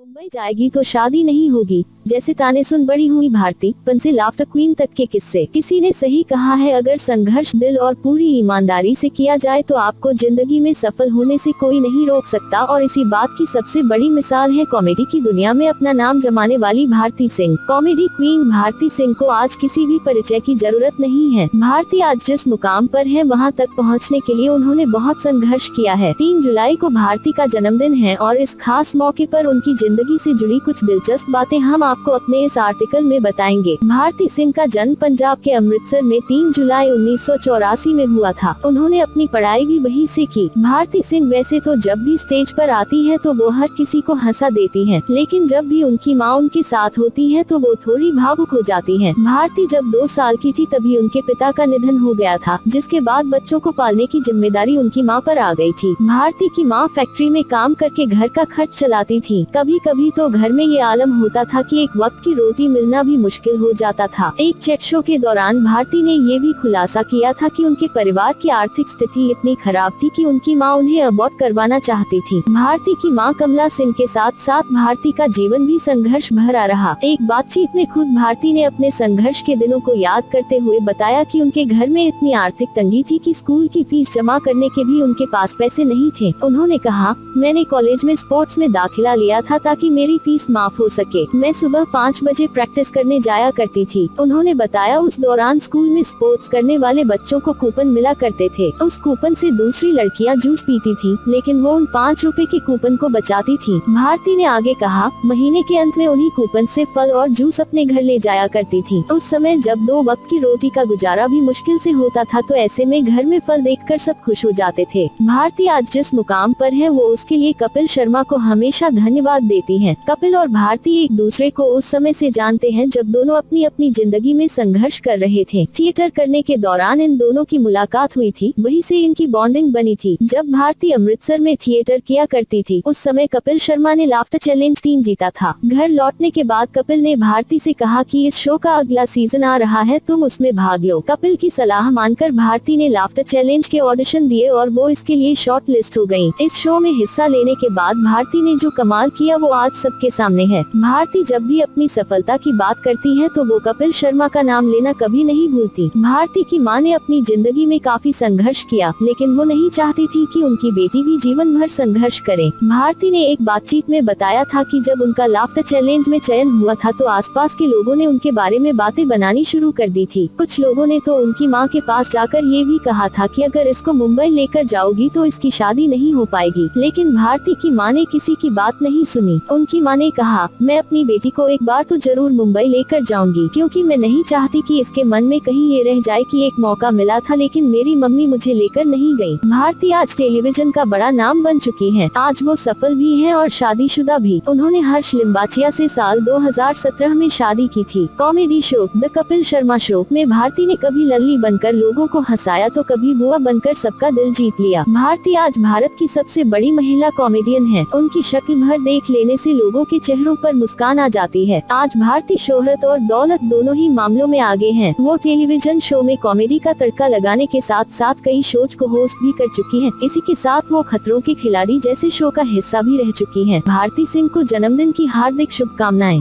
मुंबई जाएगी तो शादी नहीं होगी, जैसे ताने सुन बड़ी हुई भारती, पन से लाफ्टर क्वीन तक के किस्से। किसी ने सही कहा है, अगर संघर्ष दिल और पूरी ईमानदारी से किया जाए तो आपको जिंदगी में सफल होने से कोई नहीं रोक सकता। और इसी बात की सबसे बड़ी मिसाल है कॉमेडी की दुनिया में अपना नाम जमाने वाली भारती सिंह। कॉमेडी क्वीन भारती सिंह को आज किसी भी परिचय की जरूरत नहीं है। भारती आज जिस मुकाम पर है वहां तक पहुंचने के लिए उन्होंने बहुत संघर्ष किया है। 3 जुलाई को भारती का जन्मदिन है और इस खास मौके पर उनकी जिंदगी से जुड़ी कुछ दिलचस्प बातें हम आपको अपने इस आर्टिकल में बताएंगे। भारती सिंह का जन्म पंजाब के अमृतसर में 3 जुलाई 1984 में हुआ था। उन्होंने अपनी पढ़ाई भी वहीं से की। भारती सिंह वैसे तो जब भी स्टेज पर आती है तो वो हर किसी को हंसा देती हैं, लेकिन जब भी उनकी माँ उनके साथ होती है तो वो थोड़ी भावुक हो जाती हैं। भारती जब 2 साल की थी तभी उनके पिता का निधन हो गया था, जिसके बाद बच्चों को पालने की जिम्मेदारी उनकी माँ पर आ गई थी। भारती की माँ फैक्ट्री में काम करके घर का खर्च चलाती थी। कभी कभी तो घर में ये आलम होता था कि एक वक्त की रोटी मिलना भी मुश्किल हो जाता था। एक चैट शो के दौरान भारती ने ये भी खुलासा किया था कि उनके परिवार की आर्थिक स्थिति इतनी खराब थी कि उनकी माँ उन्हें अबॉर्ट करवाना चाहती थी। भारती की माँ कमला सिंह के साथ साथ भारती का जीवन भी संघर्ष भरा रहा। एक बातचीत में खुद भारती ने अपने संघर्ष के दिनों को याद करते हुए बताया कि उनके घर में इतनी आर्थिक तंगी थी कि स्कूल की फीस जमा करने के भी उनके पास पैसे नहीं थे। उन्होंने कहा, मैंने कॉलेज में स्पोर्ट्स में दाखिला लिया था ताकि मेरी फीस माफ हो सके। मैं सुबह 5 बजे प्रैक्टिस करने जाया करती थी। उन्होंने बताया, उस दौरान स्कूल में स्पोर्ट्स करने वाले बच्चों को कूपन मिला करते थे। उस कूपन से दूसरी लड़कियां जूस पीती थी, लेकिन वो उन 5 रुपए के कूपन को बचाती थी। भारती ने आगे कहा, महीने के अंत में उन्हीं कूपन से फल और जूस अपने घर ले जाया करती थी। उस समय जब 2 वक्त की रोटी का गुजारा भी मुश्किल से होता था तो ऐसे में घर में फल देखकर सब खुश हो जाते थे। भारती आज जिस मुकाम पर है वो उसके लिए कपिल शर्मा को हमेशा धन्यवाद देती हैं। कपिल और भारती एक दूसरे को उस समय से जानते हैं जब दोनों अपनी अपनी जिंदगी में संघर्ष कर रहे थे। थिएटर करने के दौरान इन दोनों की मुलाकात हुई थी, वहीं से इनकी बॉन्डिंग बनी थी। जब भारती अमृतसर में थिएटर किया करती थी उस समय कपिल शर्मा ने लाफ्टर चैलेंज 3 जीता था। घर लौटने के बाद कपिल ने भारती से कहा कि इस शो का अगला सीजन आ रहा है, तुम उसमें भाग लो। कपिल की सलाह मानकर भारती ने लाफ्टर चैलेंज के ऑडिशन दिए और वो इसके लिए शॉर्ट लिस्ट हो गयी। इस शो में हिस्सा लेने के बाद भारती ने जो कमाल किया वो आज सबके सामने है। भारती जब भी अपनी सफलता की बात करती है तो वो कपिल शर्मा का नाम लेना कभी नहीं भूलती। भारती की मां ने अपनी जिंदगी में काफी संघर्ष किया, लेकिन वो नहीं चाहती थी कि उनकी बेटी भी जीवन भर संघर्ष करे। भारती ने एक बातचीत में बताया था कि जब उनका लाफ्टर चैलेंज में चयन हुआ था तो आसपास के लोगों ने उनके बारे में बातें बनानी शुरू कर दी थी। कुछ लोगों ने तो उनकी मां के पास जाकर ये भी कहा था कि अगर इसको मुंबई लेकर जाओगी तो इसकी शादी नहीं हो पाएगी, लेकिन भारती की मां ने किसी की बात नहीं सुनी। उनकी मां ने कहा, मैं अपनी बेटी को एक बार तो जरूर मुंबई लेकर जाऊंगी, क्योंकि मैं नहीं चाहती कि इसके मन में कहीं ये रह जाए कि एक मौका मिला था लेकिन मेरी मम्मी मुझे लेकर नहीं गई। भारती आज टेलीविजन का बड़ा नाम बन चुकी हैं। आज वो सफल भी हैं और शादीशुदा भी। उन्होंने हर्ष लिम्बाचिया से साल 2017 में शादी की थी। Comedy show the Kapil Sharma show में भारती ने कभी लल्ली बनकर लोगों को हंसाया तो कभी बुआ बनकर सबका दिल जीत लिया। भारती आज भारत की सबसे बड़ी महिला कॉमेडियन है। उनकी शक्ल भर देख लेने से लोगों के चेहरों पर मुस्कान आ जाती है। आज भारती शोहरत और दौलत दोनों ही मामलों में आगे हैं। वो टेलीविजन शो में कॉमेडी का तड़का लगाने के साथ साथ कई शोज को होस्ट भी कर चुकी हैं। इसी के साथ वो खतरों के खिलाड़ी जैसे शो का हिस्सा भी रह चुकी हैं। भारती सिंह को जन्मदिन की हार्दिक शुभकामनाएं।